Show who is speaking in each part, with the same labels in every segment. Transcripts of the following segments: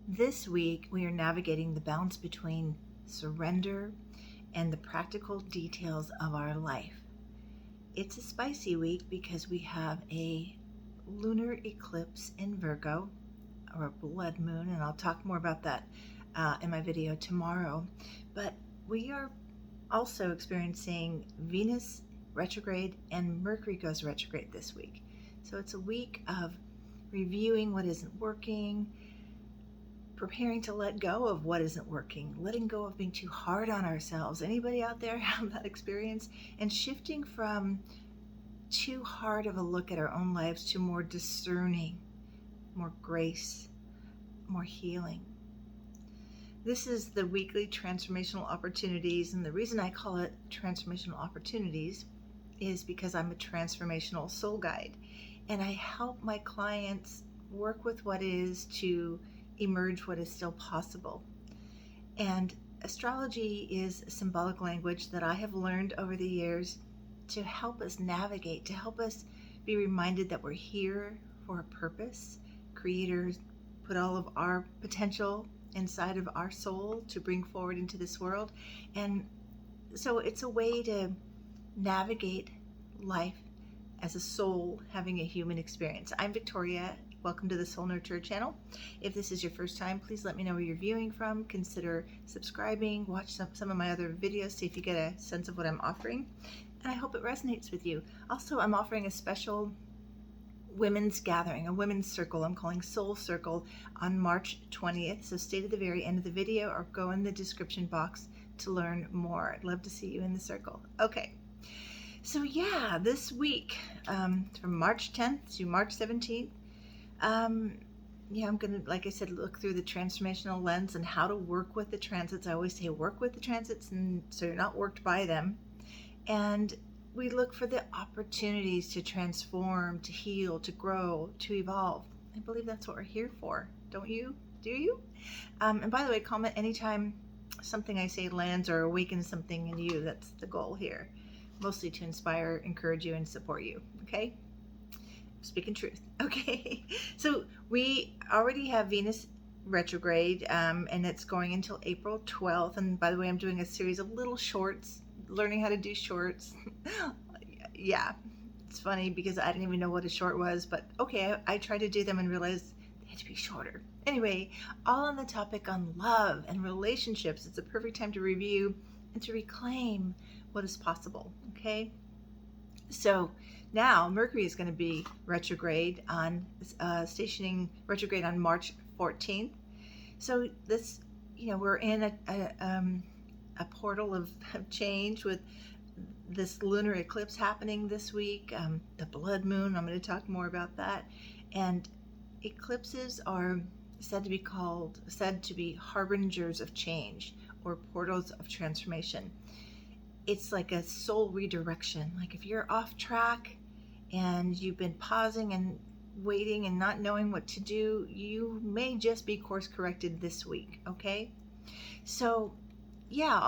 Speaker 1: This week, we are navigating the balance between surrender and the practical details of our life. It's a spicy week because we have a lunar eclipse in Virgo, or a blood moon, and I'll talk more about that in my video tomorrow. But we are also experiencing Venus retrograde and Mercury goes retrograde this week. So it's a week of reviewing what isn't working, preparing to let go of what isn't working, letting go of being too hard on ourselves. Anybody out there have that experience? And shifting from too hard of a look at our own lives to more discerning, more grace, more healing. This is the weekly transformational opportunities, and the reason I call it transformational opportunities is because I'm a transformational soul guide, and I help my clients work with what is to emerge what is still possible. And astrology is a symbolic language that I have learned over the years to help us navigate, to help us be reminded that we're here for a purpose. Creators put all of our potential inside of our soul to bring forward into this world. And so it's a way to navigate life as a soul having a human experience. I'm Victoria. Welcome to the Soul Nurture channel. If this is your first time, please let me know where you're viewing from. Consider subscribing, watch some of my other videos, see if you get a sense of what I'm offering. And I hope it resonates with you. Also, I'm offering a special women's gathering, a women's circle I'm calling Soul Circle, on March 20th. So stay to the very end of the video or go in the description box to learn more. I'd love to see you in the circle. Okay. So yeah, this week, from March 10th to March 17th, I'm going to, like I said, look through the transformational lens and how to work with the transits. I always say work with the transits, and so you're not worked by them. And we look for the opportunities to transform, to heal, to grow, to evolve. I believe that's what we're here for. Don't you? Do you? And by the way, comment anytime something I say lands or awakens something in you. That's the goal here. Mostly to inspire, encourage you, and support you. Okay? Speaking truth. Okay. So we already have Venus retrograde, and it's going until April 12th. And by the way, I'm doing a series of little shorts, learning how to do shorts. Yeah, it's funny because I didn't even know what a short was, but okay, I tried to do them and realized they had to be shorter. Anyway, all on the topic on love and relationships. It's a perfect time to review and to reclaim what is possible. Okay. So now Mercury is going to be retrograde on stationing retrograde on March 14th. So this, we're in a portal of change with this lunar eclipse happening this week. The blood moon. I'm going to talk more about that. And eclipses are said to be harbingers of change or portals of transformation. It's like a soul redirection. Like if you're off track and you've been pausing and waiting and not knowing what to do, you may just be course corrected this week. Okay. So yeah,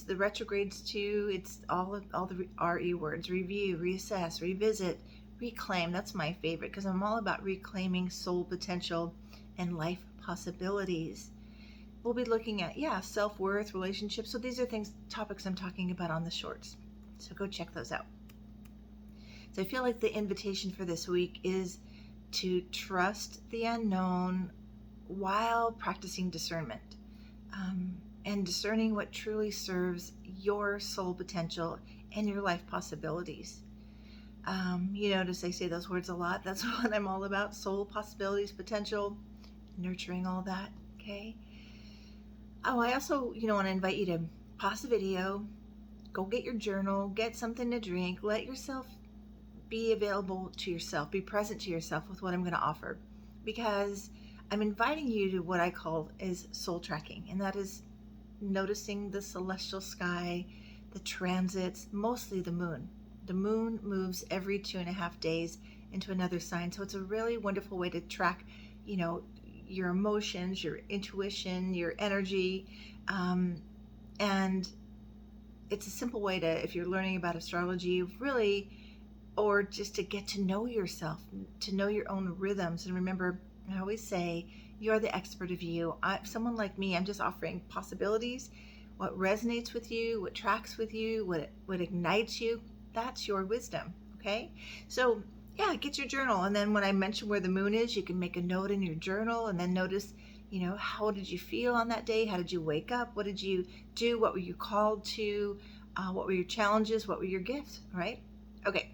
Speaker 1: the retrogrades too, it's all the RE words: review, reassess, revisit, reclaim. That's my favorite because I'm all about reclaiming soul potential and life possibilities. We'll be looking at, self-worth, relationships. So these are topics I'm talking about on the shorts. So go check those out. So I feel like the invitation for this week is to trust the unknown while practicing discernment, and discerning what truly serves your soul potential and your life possibilities. You notice I say those words a lot. That's what I'm all about: soul possibilities, potential, nurturing all that. Okay. Oh, I also, want to invite you to pause the video, go get your journal, get something to drink, let yourself be available to yourself, be present to yourself with what I'm going to offer, because I'm inviting you to what I call is soul tracking, and that is noticing the celestial sky, the transits, mostly the moon. The moon moves every 2.5 days into another sign, so it's a really wonderful way to track, your emotions, your intuition, your energy, and it's a simple way to, if you're learning about astrology, really, or just to get to know yourself, to know your own rhythms. And remember, I always say, You're the expert of you. Someone like me, I'm just offering possibilities. What resonates with you, what tracks with you, what ignites you, that's your wisdom. Okay? So, yeah, get your journal. And then when I mention where the moon is, you can make a note in your journal and then notice, how did you feel on that day? How did you wake up? What did you do? What were you called to? What were your challenges? What were your gifts? Right? Okay.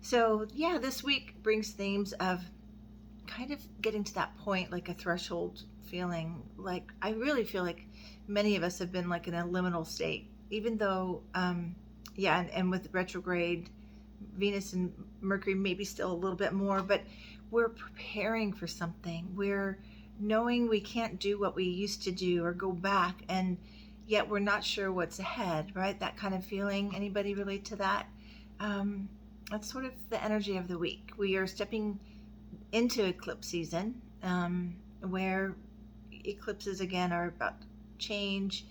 Speaker 1: So, yeah, this week brings themes of kind of getting to that point, like a threshold feeling. Like, I really feel like many of us have been like in a liminal state, even though, and with retrograde, Venus and Mercury maybe still a little bit more, but we're preparing for something. We're knowing we can't do what we used to do or go back, and yet we're not sure what's ahead, right? That kind of feeling. Anybody relate to that? Um, that's sort of the energy of the week. We are stepping into eclipse season, where eclipses again are about change,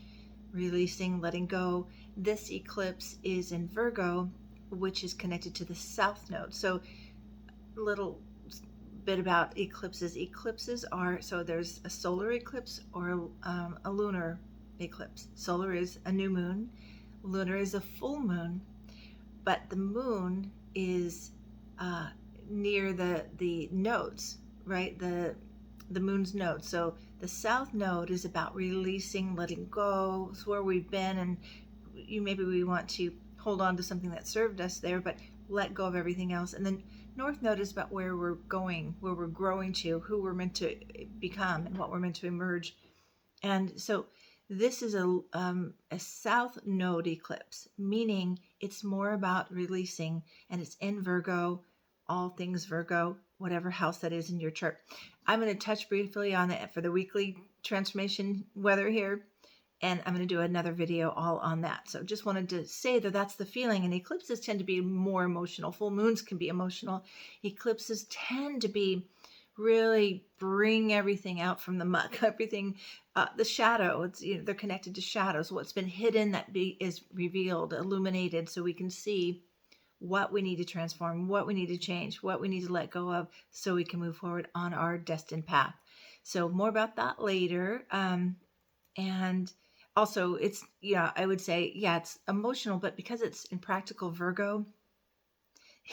Speaker 1: releasing, letting go. This eclipse is in Virgo, which is connected to the South Node. So, a little bit about eclipses. Eclipses are, so there's a solar eclipse or a lunar eclipse. Solar is a new moon, lunar is a full moon, but the moon is near the nodes, right? The moon's node. So the south node is about releasing, letting go. It's where we've been, and maybe we want to hold on to something that served us there, but let go of everything else. And then north node is about where we're going, where we're growing to, who we're meant to become, and what we're meant to emerge. And so this is a south node eclipse, meaning it's more about releasing, and it's in Virgo, all things Virgo, whatever house that is in your chart. I'm going to touch briefly on it for the weekly transformation weather here, and I'm going to do another video all on that. So just wanted to say that that's the feeling, and eclipses tend to be more emotional. Full moons can be emotional. Eclipses tend to be really bring everything out from the muck, everything, the shadow. It's they're connected to shadows. What's been hidden is revealed, illuminated, so we can see what we need to transform, what we need to change, what we need to let go of, so we can move forward on our destined path. So more about that later. And also, it's I would say it's emotional, but because it's in practical Virgo,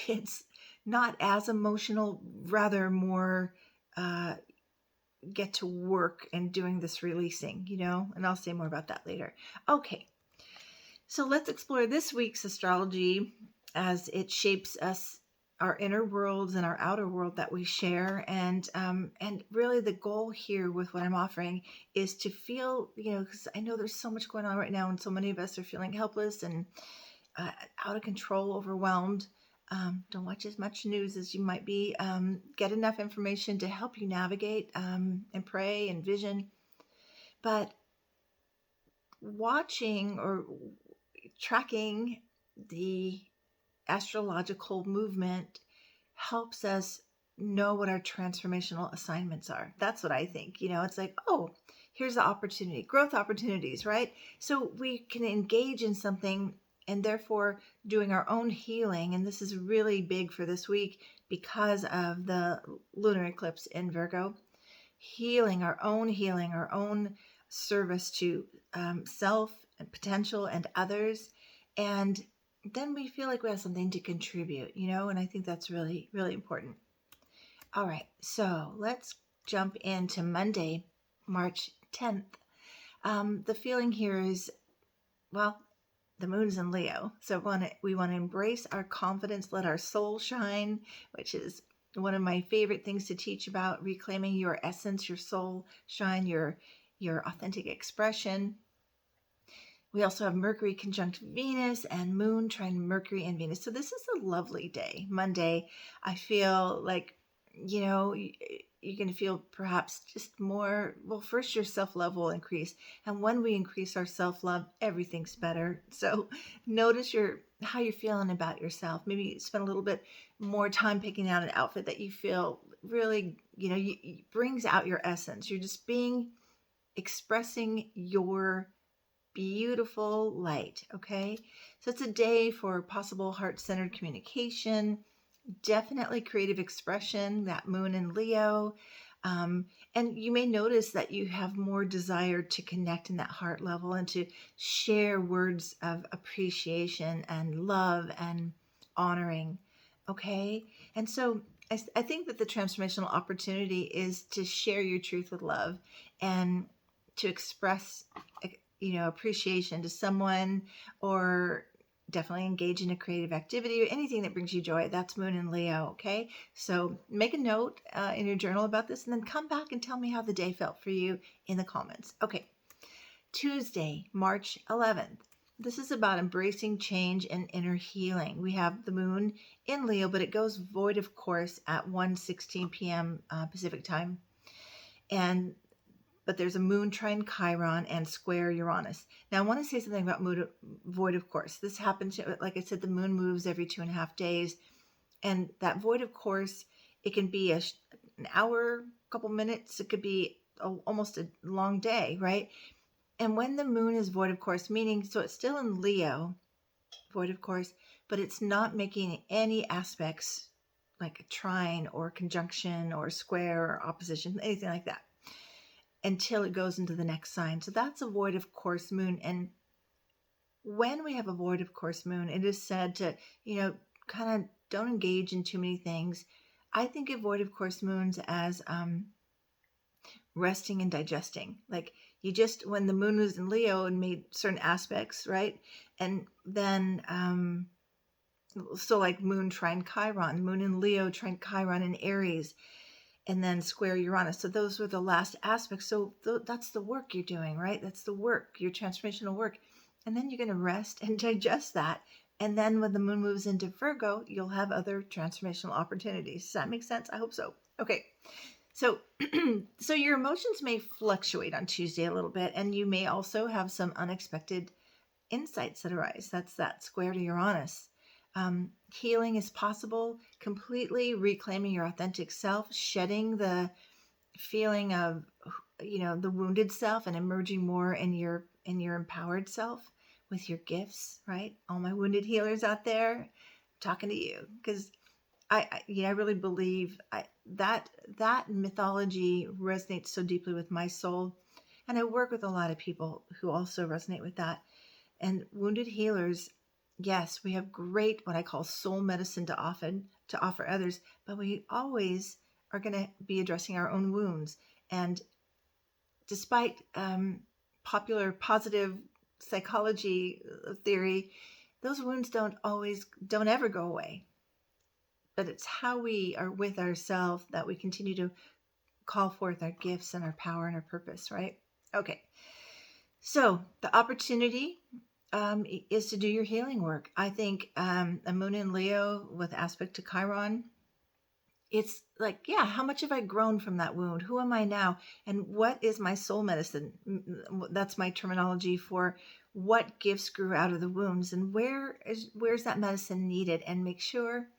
Speaker 1: it's not as emotional, rather more get to work and doing this releasing, and I'll say more about that later. Okay, so let's explore this week's astrology as it shapes us, our inner worlds and our outer world that we share. And really the goal here with what I'm offering is to feel, because I know there's so much going on right now, and so many of us are feeling helpless and out of control, overwhelmed. Don't watch as much news as you might be. Get enough information to help you navigate, and pray and vision. But watching or tracking the astrological movement helps us know what our transformational assignments are. That's what I think. It's like, oh, here's the opportunity, growth opportunities, right? So we can engage in something, and therefore doing our own healing. And this is really big for this week because of the lunar eclipse in Virgo. Healing, our own service to self and potential and others. And then we feel like we have something to contribute, and I think that's really, really important. All right, so let's jump into Monday, March 10th. The feeling here is, well, the moon's in Leo, so we want to embrace our confidence, let our soul shine, which is one of my favorite things to teach about, reclaiming your essence, your soul shine, your authentic expression. We also have Mercury conjunct Venus and Moon trine Mercury and Venus. So this is a lovely day. Monday, I feel like, you're going to feel perhaps just more, well, first your self-love will increase. And when we increase our self-love, everything's better. So notice how you're feeling about yourself. Maybe spend a little bit more time picking out an outfit that you feel really, brings out your essence. You're just expressing your beautiful light. Okay, so it's a day for possible heart-centered communication, definitely creative expression, that moon in Leo. Um, and you may notice that you have more desire to connect in that heart level and to share words of appreciation and love and honoring. Okay. And so I think that the transformational opportunity is to share your truth with love and to express, appreciation to someone, or definitely engage in a creative activity or anything that brings you joy. That's Moon in Leo. Okay. So make a note in your journal about this, and then come back and tell me how the day felt for you in the comments. Okay. Tuesday, March 11th. This is about embracing change and inner healing. We have the moon in Leo, but it goes void of course at 1:16 p.m. Pacific time. But there's a moon trine Chiron and square Uranus. Now, I want to say something about void of course. This happens, like I said, the moon moves every 2.5 days. And that void of course, it can be an hour, couple minutes. It could be almost a long day, right? And when the moon is void of course, meaning, so it's still in Leo, void of course, but it's not making any aspects like a trine or conjunction or square or opposition, anything like that, until it goes into the next sign. So that's a void of course moon. And when we have a void of course moon, it is said to, kind of don't engage in too many things. I think of void of course moons as resting and digesting. Like, you just, when the moon was in Leo and made certain aspects, right? And then, so like moon trine Chiron, moon in Leo trine Chiron in Aries, and then square Uranus. So those were the last aspects. So that's the work you're doing, right? That's the work, your transformational work. And then you're going to rest and digest that. And then when the moon moves into Virgo, you'll have other transformational opportunities. Does that make sense? I hope so. Okay. So, so your emotions may fluctuate on Tuesday a little bit, and you may also have some unexpected insights that arise. That's that square to Uranus. Healing is possible, completely reclaiming your authentic self, shedding the feeling of, the wounded self, and emerging more in your empowered self with your gifts, right? All my wounded healers out there, I'm talking to you, because I really believe that mythology resonates so deeply with my soul, and I work with a lot of people who also resonate with that. And wounded healers, yes, we have great, what I call soul medicine to offer others, but we always are going to be addressing our own wounds. And despite popular positive psychology theory, those wounds don't ever go away. But it's how we are with ourselves that we continue to call forth our gifts and our power and our purpose, right? Okay. So the opportunity is to do your healing work. I think a moon in Leo with aspect to Chiron, it's like, yeah, how much have I grown from that wound? Who am I now? And what is my soul medicine? That's my terminology for what gifts grew out of the wounds, and where's that medicine needed? And make sure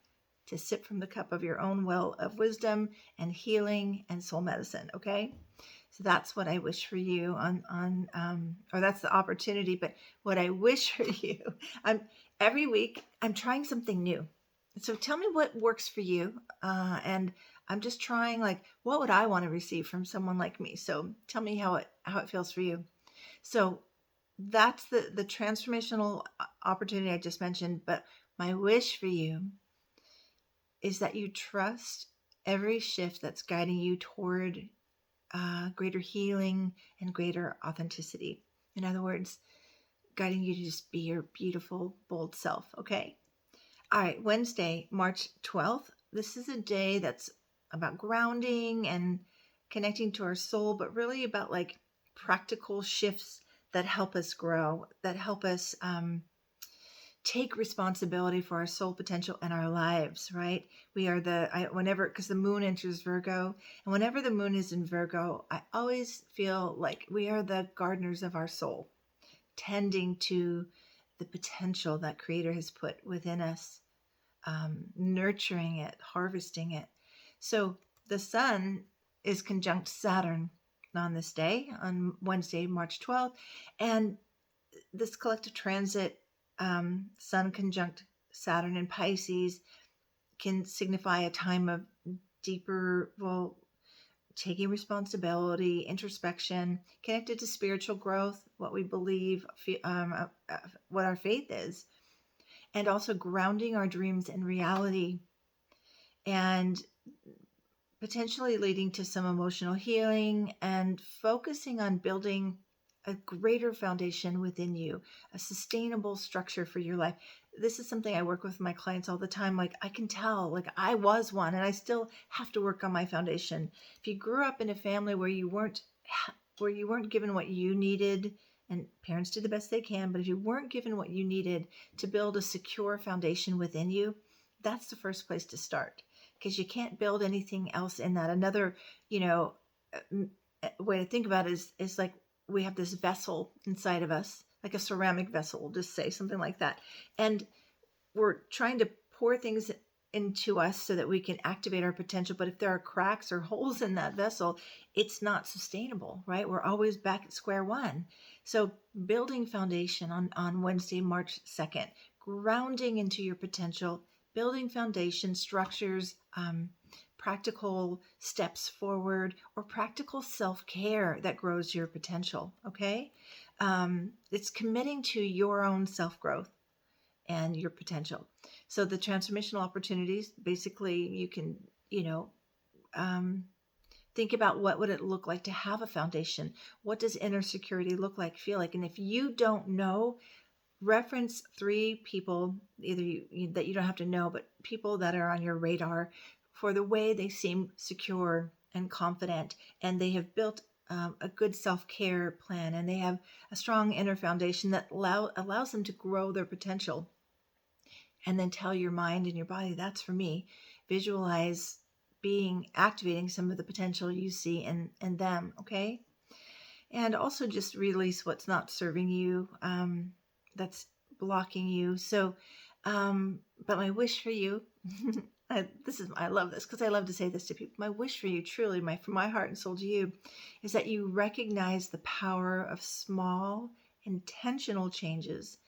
Speaker 1: to sip from the cup of your own well of wisdom and healing and soul medicine. Okay. So that's what I wish for you or that's the opportunity. But what I wish for you, every week I'm trying something new. So tell me what works for you. And I'm just trying, like, what would I want to receive from someone like me? So tell me how it feels for you. So that's the transformational opportunity I just mentioned. But my wish for you is that you trust every shift that's guiding you toward greater healing and greater authenticity. In other words, guiding you to just be your beautiful, bold self. Okay. All right. Wednesday, March 12th. This is a day that's about grounding and connecting to our soul, but really about like practical shifts that help us grow, that help us take responsibility for our soul potential and our lives, right? We are because the moon enters Virgo, and whenever the moon is in Virgo, I always feel like we are the gardeners of our soul, tending to the potential that Creator has put within us, nurturing it, harvesting it. So the sun is conjunct Saturn on this day, on Wednesday, March 12th, and this collective transit, Sun conjunct Saturn in Pisces, can signify a time of deeper, taking responsibility, introspection, connected to spiritual growth, what we believe, what our faith is, and also grounding our dreams in reality, and potentially leading to some emotional healing and focusing on building a greater foundation within you, a sustainable structure for your life. This is something I work with my clients all the time. Like, I can tell, like, I was one and I still have to work on my foundation. If you grew up in a family where you weren't given what you needed, and parents do the best they can, but if you weren't given what you needed to build a secure foundation within you, that's the first place to start, because you can't build anything else in that. Another, way to think about it is like, we have this vessel inside of us, like a ceramic vessel, we'll just say something like that. And we're trying to pour things into us so that we can activate our potential. But if there are cracks or holes in that vessel, it's not sustainable, right? We're always back at square one. So building foundation on Wednesday, March 2nd, grounding into your potential, building foundation structures, practical steps forward, or practical self-care that grows your potential. Okay. It's committing to your own self-growth and your potential. So the transformational opportunities, basically, you can, think about what would it look like to have a foundation. What does inner security look like, feel like? And if you don't know, reference 3 people, either that you don't have to know, but people that are on your radar for the way they seem secure and confident, and they have built a good self-care plan, and they have a strong inner foundation that allows them to grow their potential. And then tell your mind and your body, that's for me. Visualize activating some of the potential you see in them, okay? And also just release what's not serving you, that's blocking you. So, but my wish for you, I love this because I love to say this to people. My wish for you, truly, from my heart and soul to you, is that you recognize the power of small, intentional changes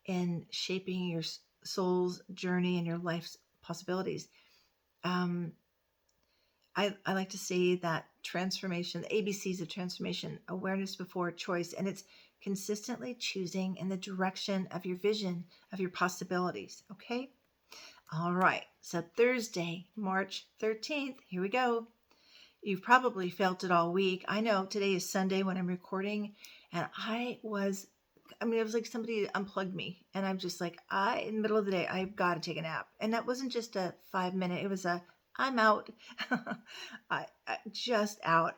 Speaker 1: in shaping your soul's journey and your life's possibilities. I like to say that transformation, the ABCs of transformation: awareness before choice, and it's consistently choosing in the direction of your vision, of your possibilities. Okay? All right. So Thursday, March 13th, here we go. You've probably felt it all week. I know today is Sunday when I'm recording, and it was like somebody unplugged me, and I'm just like, in the middle of the day, I've got to take a nap. And that wasn't just a 5-minute, it was I'm out. I just out.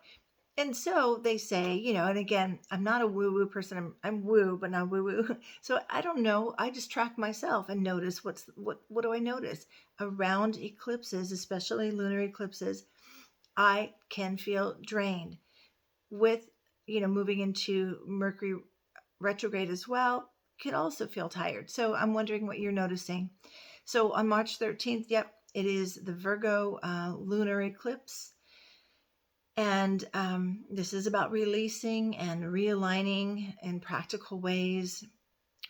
Speaker 1: And so they say, and again, I'm not a woo-woo person. I'm woo, but not woo-woo. So I don't know. I just track myself and notice what do I notice? Around eclipses, especially lunar eclipses, I can feel drained. With, moving into Mercury retrograde as well, can also feel tired. So I'm wondering what you're noticing. So on March 13th, yep, it is the Virgo lunar eclipse. And this is about releasing and realigning in practical ways,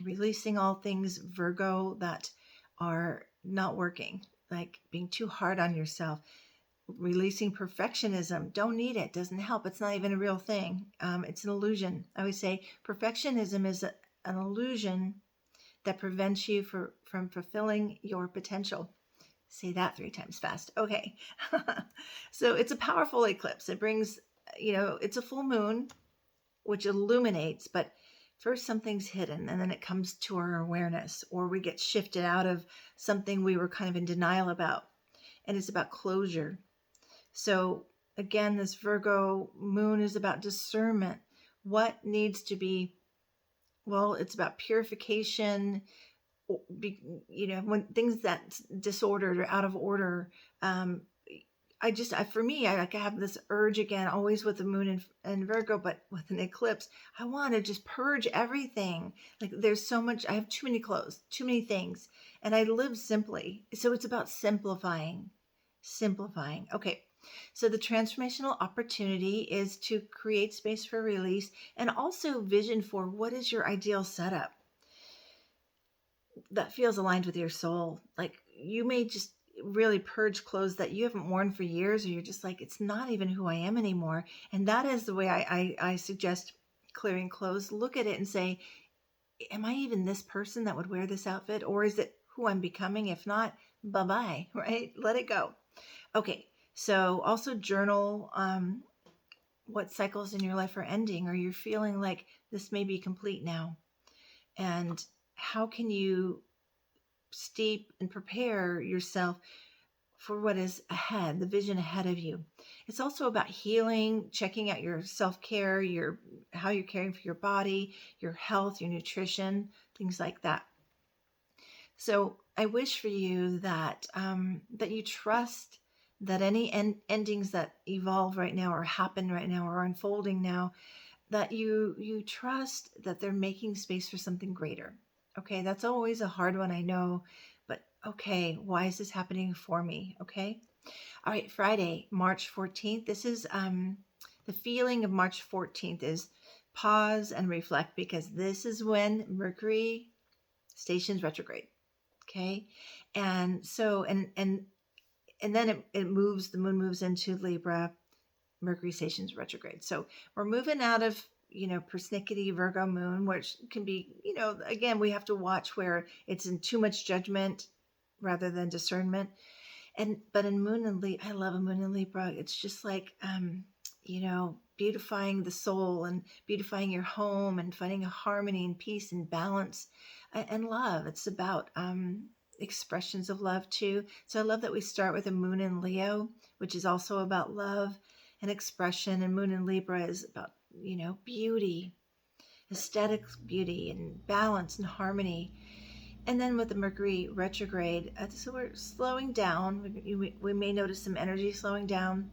Speaker 1: releasing all things Virgo that are not working, like being too hard on yourself, releasing perfectionism. Don't need it. Doesn't help. It's not even a real thing. It's an illusion. I would say perfectionism is an illusion that prevents you from fulfilling your potential. Say that 3 times fast. Okay. So it's a powerful eclipse. It brings, it's a full moon, which illuminates, but first something's hidden, and then it comes to our awareness, or we get shifted out of something we were kind of in denial about. And it's about closure. So again, this Virgo moon is about discernment. What needs to be, it's about purification, when things that's disordered or out of order. For me, I have this urge again, always with the moon and Virgo, but with an eclipse, I want to just purge everything. Like, there's so much, I have too many clothes, too many things, and I live simply. So it's about simplifying. Okay. So the transformational opportunity is to create space for release, and also vision for what is your ideal setup that feels aligned with your soul. Like, you may just, really purge clothes that you haven't worn for years, or you're just like, it's not even who I am anymore. And that is the way I suggest clearing clothes. Look at it and say, am I even this person that would wear this outfit? Or is it who I'm becoming? If not, bye-bye, right? Let it go. Okay. So also journal what cycles in your life are ending, or you're feeling like this may be complete now. And how can you steep and prepare yourself for what is ahead, the vision ahead of you. It's also about healing, checking out your self-care, your how you're caring for your body, your health, your nutrition, things like that. So I wish for you that that you trust that any endings that evolve right now or happen right now or are unfolding now, that you trust that they're making space for something greater. Okay, that's always a hard one, I know, but okay, why is this happening for me? Okay. All right, Friday, March 14th. This is the feeling of March 14th is pause and reflect, because this is when Mercury stations retrograde. Okay. And so and then it moves, the moon moves into Libra, Mercury stations retrograde. So we're moving out of, persnickety Virgo moon, which can be, again, we have to watch where it's in too much judgment rather than discernment. But in Moon and Libra, I love a Moon and Libra. It's just like, beautifying the soul and beautifying your home and finding a harmony and peace and balance and love. It's about expressions of love too. So I love that we start with a Moon in Leo, which is also about love and expression. And Moon in Libra is about, beauty, aesthetic beauty and balance and harmony. And then with the Mercury retrograde, so we're slowing down. We may notice some energy slowing down,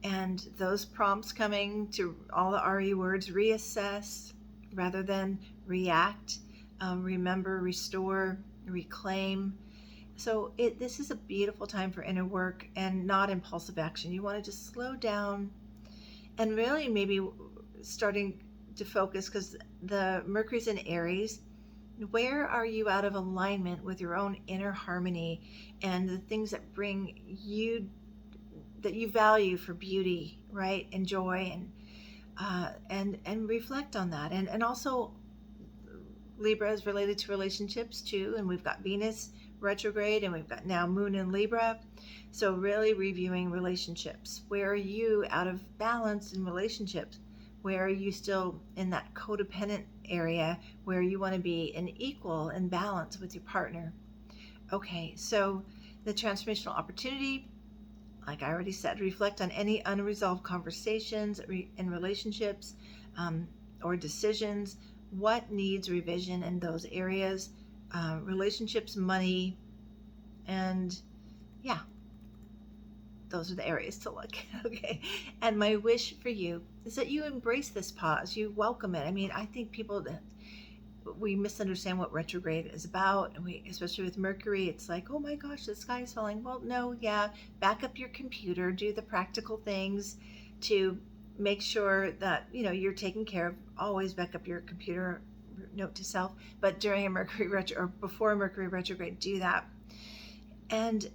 Speaker 1: and those prompts coming to all the RE words: reassess rather than react, remember, restore, reclaim. So this is a beautiful time for inner work and not impulsive action. You want to just slow down and really maybe starting to focus, because the Mercury's in Aries. Where are you out of alignment with your own inner harmony and the things that bring you, that you value for beauty, right, and joy, and reflect on that. And also Libra is related to relationships too, and we've got Venus retrograde, and we've got now Moon in Libra. So really reviewing relationships. Where are you out of balance in relationships? Where are you still in that codependent area where you want to be an equal and balance with your partner? Okay, so the transformational opportunity, like I already said, reflect on any unresolved conversations in relationships or decisions. What needs revision in those areas? Relationships, money, and yeah, those are the areas to look. Okay. And my wish for you is that you embrace this pause. You welcome it. I mean, I think we misunderstand what retrograde is about. And especially with Mercury, it's like, oh my gosh, the sky is falling. Well, no, yeah. Back up your computer, do the practical things to make sure that, you're taken care of. Always back up your computer, note to self. But during a Mercury or before a Mercury retrograde, do that. And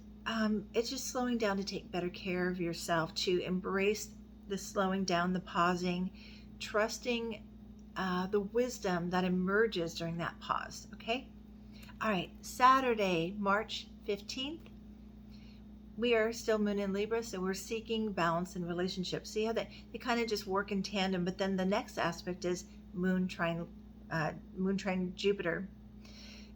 Speaker 1: it's just slowing down to take better care of yourself, to embrace the slowing down, the pausing, trusting the wisdom that emerges during that pause. Okay. All right. Saturday, March 15th. We are still Moon in Libra, so we're seeking balance in relationships. See how they kind of just work in tandem, but then the next aspect is Moon trine Jupiter.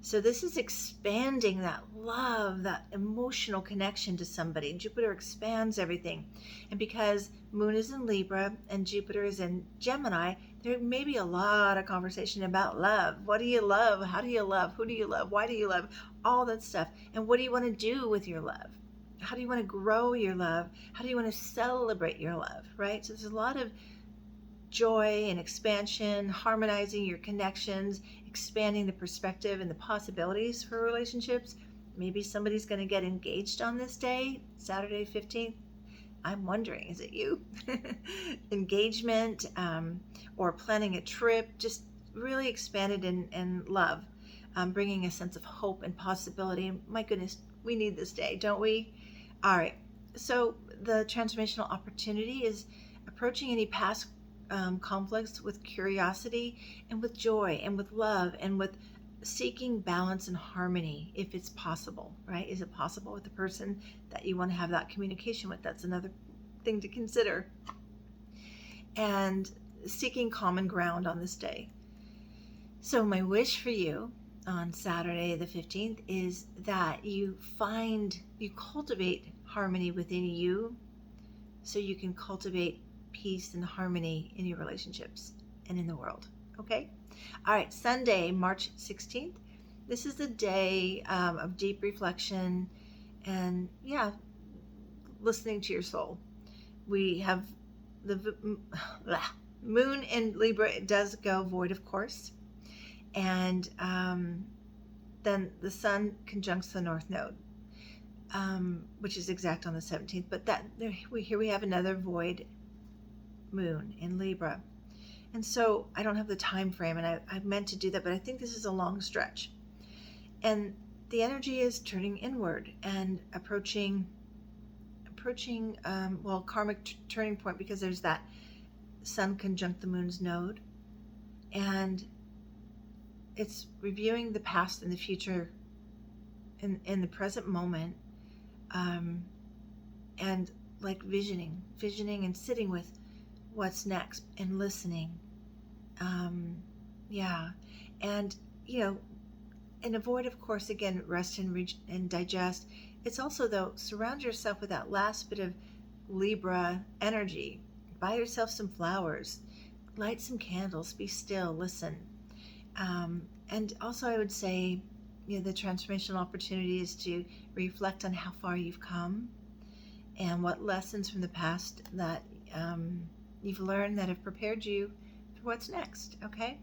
Speaker 1: So this is expanding that love, that emotional connection to somebody. Jupiter expands everything. And because Moon is in Libra and Jupiter is in Gemini, there may be a lot of conversation about love. What do you love? How do you love? Who do you love? Why do you love? All that stuff. And what do you want to do with your love? How do you want to grow your love? How do you want to celebrate your love, right? So there's a lot of joy and expansion, harmonizing your connections, expanding the perspective and the possibilities for relationships. Maybe somebody's going to get engaged on this day, Saturday 15th. I'm wondering, is it you? Engagement or planning a trip, just really expanded in love, bringing a sense of hope and possibility. My goodness, We need this day, don't we? All right. So the transformational opportunity is approaching any past conflicts with curiosity and with joy and with love and with seeking balance and harmony if it's possible, right? Is it possible with the person that you want to have that communication with? That's another thing to consider. And seeking common ground on this day. So, my wish for you on Saturday the 15th is that you cultivate harmony within you so you can cultivate peace and harmony in your relationships and in the world. Okay? All right, Sunday, March 16th. This is a day of deep reflection and, listening to your soul. We have the moon in Libra. It does go void, of course. And then the sun conjuncts the north node, which is exact on the 17th. But here we have another void moon in Libra. And so I don't have the time frame, and I meant to do that, but I think this is a long stretch. And the energy is turning inward and approaching karmic turning point, because there's that sun conjunct the moon's node, and it's reviewing the past and the future in the present moment, and like visioning and sitting with what's next and listening, and avoid, of course, again, rest and digest. It's also, though, surround yourself with that last bit of Libra energy. Buy yourself some flowers, light some candles, be still, listen. And also, I would say, the transformational opportunity is to reflect on how far you've come and what lessons from the past that you've learned that have prepared you for what's next, okay?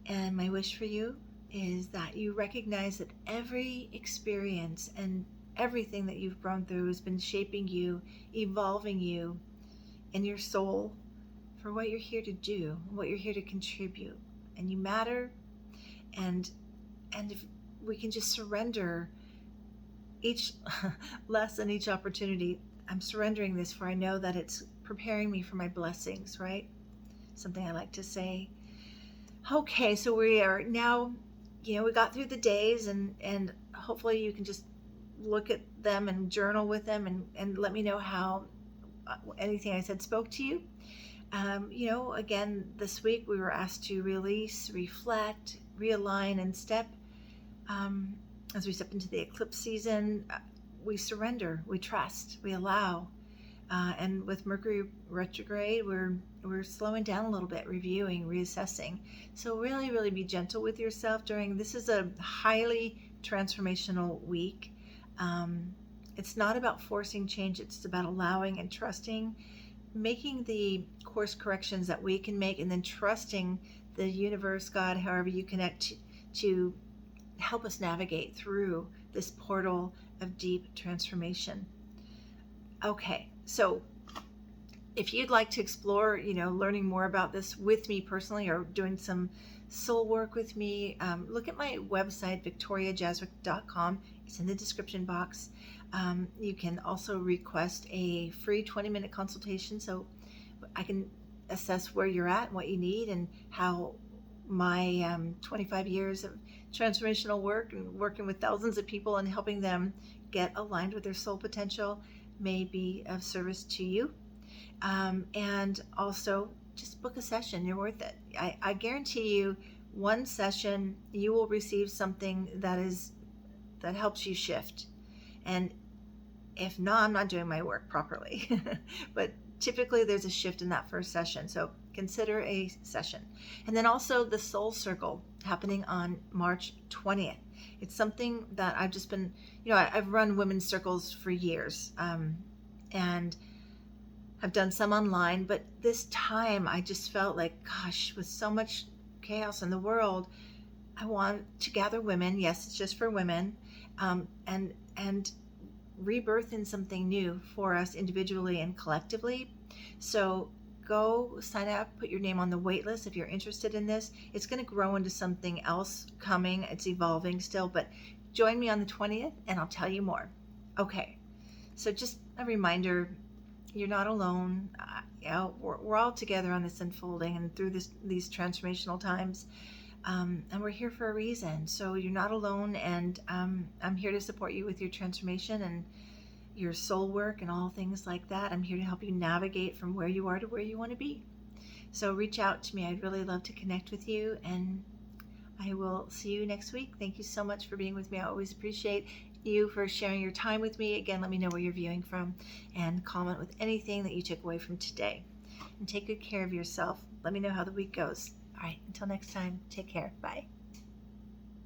Speaker 1: And my wish for you is that you recognize that every experience and everything that you've grown through has been shaping you, evolving you and your soul for what you're here to do, what you're here to contribute. And you matter. And if we can just surrender each lesson, each opportunity, I'm surrendering this, for I know that it's preparing me for my blessings, right? Something I like to say. Okay, so we are now, we got through the days, and hopefully you can just look at them and journal with them and let me know how anything I said spoke to you. Again, this week we were asked to release, reflect, realign, and step. As we step into the eclipse season, we surrender, we trust, we allow. And with Mercury retrograde, we're slowing down a little bit, reviewing, reassessing. So really, really be gentle with yourself this is a highly transformational week. It's not about forcing change, it's about allowing and trusting, making the course corrections that we can make, and then trusting the universe, God, however you connect, to help us navigate through this portal of deep transformation. Okay, so if you'd like to explore, learning more about this with me personally, or doing some soul work with me, look at my website, victoriajazwick.com. It's in the description box. You can also request a free 20-minute consultation, so I can assess where you're at and what you need, and how my 25 years of transformational work and working with thousands of people and helping them get aligned with their soul potential may be of service to you. And also, just book a session. You're worth it. I guarantee you, one session, you will receive something that helps you shift. And if not, I'm not doing my work properly. But typically there's a shift in that first session. So consider a session. And then also the Soul Circle, happening on March 20th. It's something that I've just been, I've run women's circles for years, and I've done some online, but this time I just felt like, gosh, with so much chaos in the world, I want to gather women. Yes, it's just for women, and rebirth in something new for us individually and collectively. So go sign up, put your name on the wait list if you're interested in this. It's going to grow into something else coming. It's evolving still, but join me on the 20th and I'll tell you more. Okay, so just a reminder, you're not alone. We're all together on this unfolding and through these transformational times. And we're here for a reason. So you're not alone, and I'm here to support you with your transformation and your soul work and all things like that. I'm here to help you navigate from where you are to where you want to be. So reach out to me. I'd really love to connect with you, and I will see you next week. Thank you so much for being with me. I always appreciate you for sharing your time with me. Again, let me know where you're viewing from and comment with anything that you took away from today. And take good care of yourself. Let me know how the week goes. All right, until next time, take care. Bye.